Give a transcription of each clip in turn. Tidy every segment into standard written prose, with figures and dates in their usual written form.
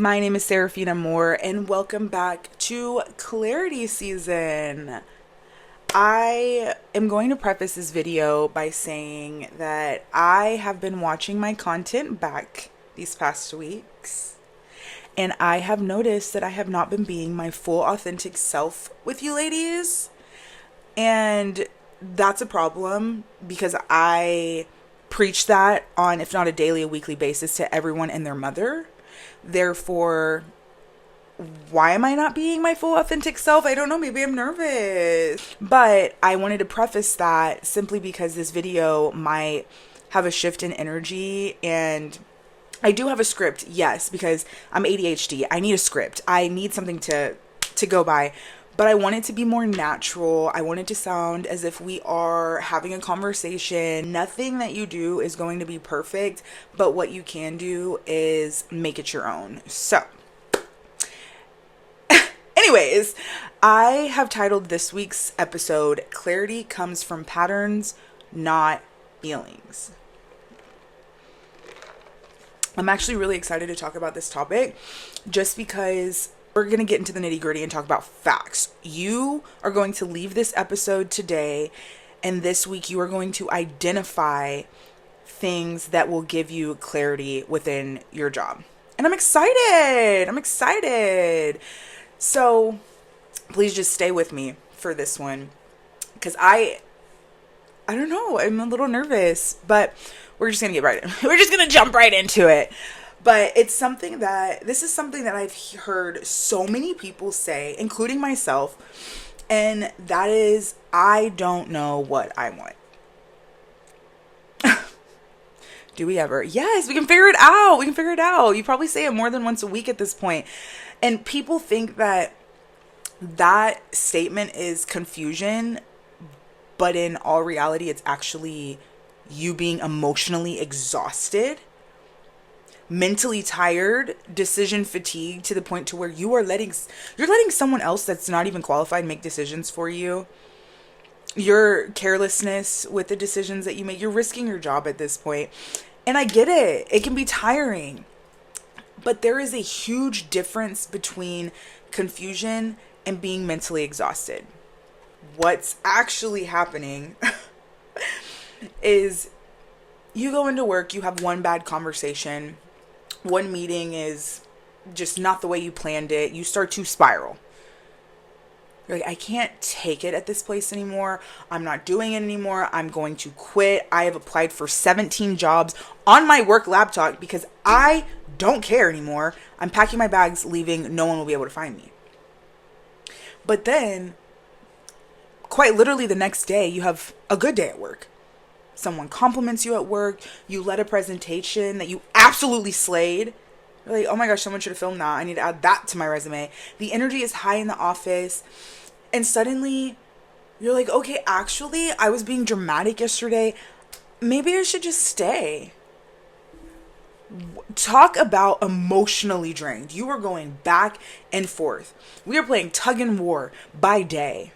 My name is Seraphina Moore, and welcome back to Clarity Season. I am going to preface this video by saying that I have been watching my content back these past weeks, and I have noticed that I have not been being my full authentic self with you ladies, and that's a problem because I preach that on, if not a daily, a weekly basis to everyone and their mother. Therefore, why am I not being my full authentic self? I don't know. Maybe I'm nervous. But I wanted to preface that simply because this video might have a shift in energy. And I do have a script, yes, because I'm ADHD. I need a script. I need something to go by. But I want it to be more natural. I want it to sound as if we are having a conversation. Nothing that you do is going to be perfect, but what you can do is make it your own. So, anyways, I have titled this week's episode, Clarity Comes from Patterns, Not Feelings. I'm actually really excited to talk about this topic just because we're going to get into the nitty gritty and talk about facts. You are going to leave this episode today, and this week you are going to identify things that will give you clarity within your job. And I'm excited. So please just stay with me for this one because I don't know. I'm a little nervous, but we're just going to we're just going to jump right into it. But this is something that I've heard so many people say, including myself, and that is, I don't know what I want. Do we ever? Yes, we can figure it out. You probably say it more than once a week at this point. And people think that statement is confusion, but in all reality, it's actually you being emotionally exhausted, mentally tired, decision fatigue to the point to where you're letting someone else that's not even qualified make decisions for you. Your carelessness with the decisions that you make, you're risking your job at this point. And I get it. It can be tiring. But there is a huge difference between confusion and being mentally exhausted. What's actually happening is you go into work, you have one bad conversation, one meeting is just not the way you planned it. You start to spiral. You're like, I can't take it at this place anymore. I'm not doing it anymore. I'm going to quit. I have applied for 17 jobs on my work laptop because I don't care anymore. I'm packing my bags, leaving. No one will be able to find me. But then, quite literally the next day, you have a good day at work. Someone compliments you at work. You led a presentation that you absolutely slayed. You're like, oh my gosh, someone should have filmed that. I need to add that to my resume. The energy is high in the office. And suddenly, you're like, okay, actually, I was being dramatic yesterday. Maybe I should just stay. Talk about emotionally drained. You are going back and forth. We are playing tug and war by day.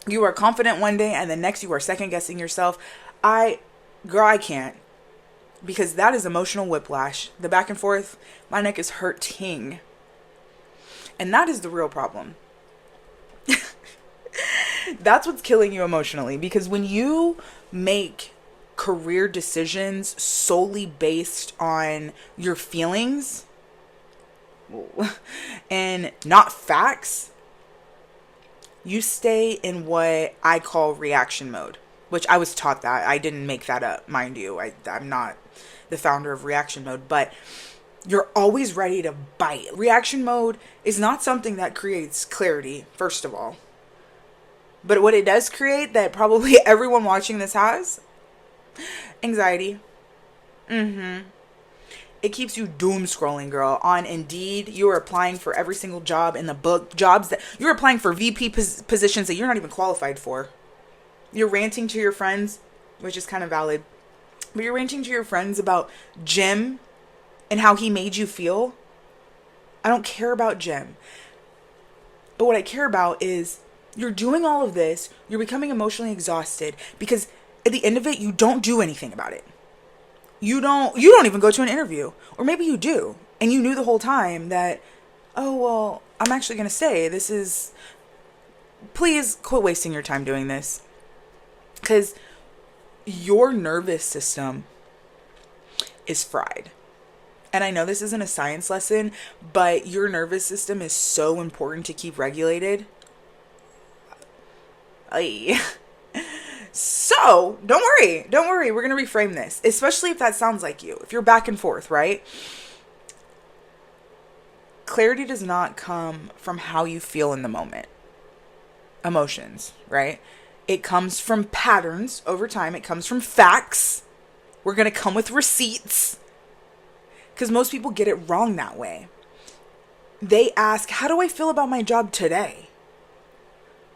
You are confident one day, and the next you are second guessing yourself. I can't, because that is emotional whiplash. The back and forth, my neck is hurting. And that is the real problem. That's what's killing you emotionally, because when you make career decisions solely based on your feelings and not facts, you stay in what I call reaction mode. Which I was taught that. I didn't make that up, mind you. I'm not the founder of reaction mode, but you're always ready to bite. Reaction mode is not something that creates clarity, first of all. But what it does create, that probably everyone watching this has, anxiety. It keeps you doom scrolling, girl. On Indeed, you are applying for every single job in the book. Jobs that you're applying for VP positions that you're not even qualified for. You're ranting to your friends, which is kind of valid, but you're ranting to your friends about Jim and how he made you feel. I don't care about Jim. But what I care about is you're doing all of this, you're becoming emotionally exhausted because at the end of it, you don't do anything about it. You don't even go to an interview, or maybe you do. And you knew the whole time that, oh, well, I'm actually going to stay. Please quit wasting your time doing this. Because your nervous system is fried. And I know this isn't a science lesson, but your nervous system is so important to keep regulated. So, don't worry. We're going to reframe this, especially if that sounds like you. If you're back and forth, right? Clarity does not come from how you feel in the moment. Emotions, right? It comes from patterns over time. It comes from facts. We're going to come with receipts. Because most people get it wrong that way. They ask, how do I feel about my job today?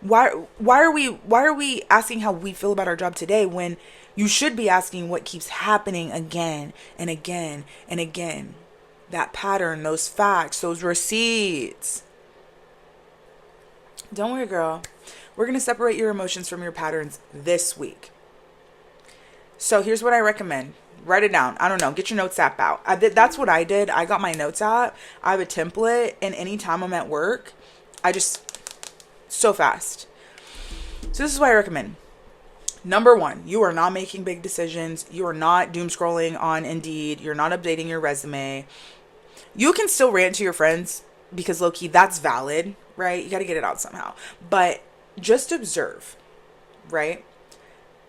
Why are we asking how we feel about our job today when you should be asking what keeps happening again and again and again? That pattern, those facts, those receipts. Don't worry, girl. We're going to separate your emotions from your patterns this week. So here's what I recommend. Write it down. I don't know. Get your notes app out. That's what I did. I got my notes app. I have a template. And anytime I'm at work, so fast. So this is what I recommend. Number 1, you are not making big decisions. You are not doom scrolling on Indeed. You're not updating your resume. You can still rant to your friends because low-key, that's valid, right? You got to get it out somehow. But just observe, right?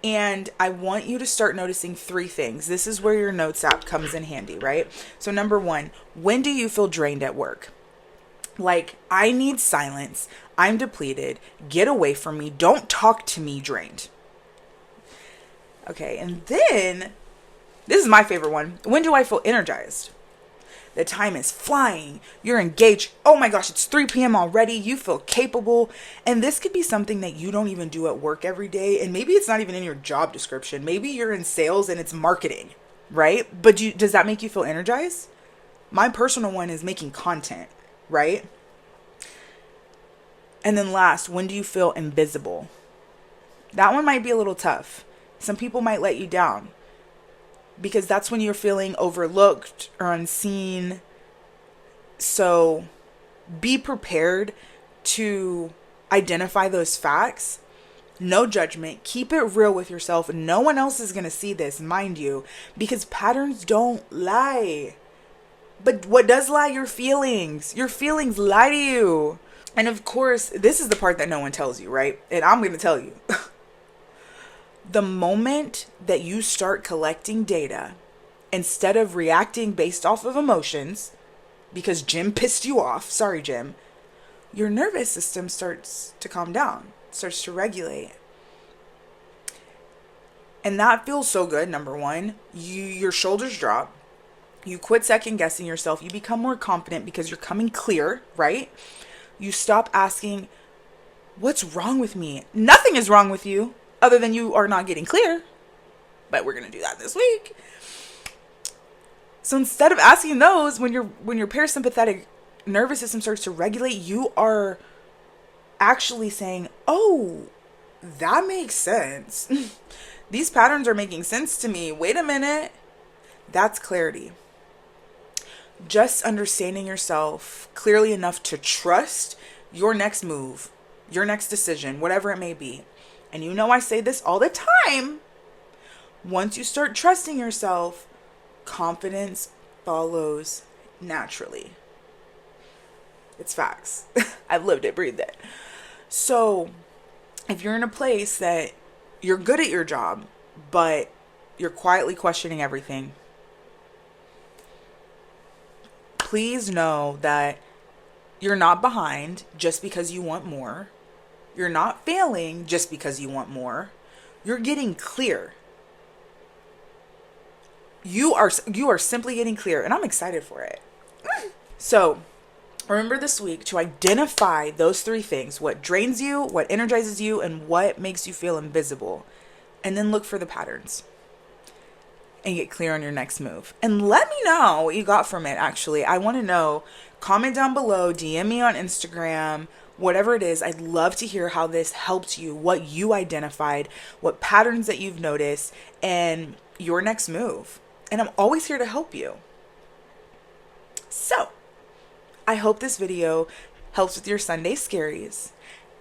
And I want you to start noticing 3 things. This is where your notes app comes in handy, right? So number 1, when do you feel drained at work? Like, I need silence. I'm depleted. Get away from me. Don't talk to me, drained. Okay, and then, this is my favorite one. When do I feel energized? The time is flying. You're engaged. Oh my gosh, it's 3 p.m. already. You feel capable. And this could be something that you don't even do at work every day. And maybe it's not even in your job description. Maybe you're in sales and it's marketing, right? But does that make you feel energized? My personal one is making content, right? And then last, when do you feel invisible? That one might be a little tough. Some people might let you down. Because that's when you're feeling overlooked or unseen. So be prepared to identify those facts. No judgment. Keep it real with yourself. No one else is going to see this, mind you. Because patterns don't lie. But what does lie? Your feelings. Your feelings lie to you. And of course, this is the part that no one tells you, right? And I'm going to tell you. The moment that you start collecting data, instead of reacting based off of emotions, because Jim pissed you off, sorry Jim, your nervous system starts to calm down, starts to regulate. And that feels so good, number 1. Your shoulders drop. You quit second guessing yourself. You become more confident because you're coming clear, right? You stop asking, what's wrong with me? Nothing is wrong with you. Other than you are not getting clear. But we're going to do that this week. So instead of asking those, when your parasympathetic nervous system starts to regulate, you are actually saying, oh, that makes sense. These patterns are making sense to me. Wait a minute. That's clarity. Just understanding yourself clearly enough to trust your next move, your next decision, whatever it may be. And you know I say this all the time. Once you start trusting yourself, confidence follows naturally. It's facts. I've lived it, breathed it. So if you're in a place that you're good at your job, but you're quietly questioning everything, please know that you're not behind just because you want more. You're not failing just because you want more. You're getting clear. You are simply getting clear, and I'm excited for it. So, remember this week to identify those 3 things: what drains you, what energizes you, and what makes you feel invisible. And then look for the patterns and get clear on your next move. And let me know what you got from it, actually. I want to know. Comment down below, DM me on Instagram. Whatever it is, I'd love to hear how this helped you, what you identified, what patterns that you've noticed, and your next move. And I'm always here to help you. So, I hope this video helps with your Sunday scaries,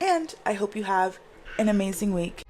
and I hope you have an amazing week.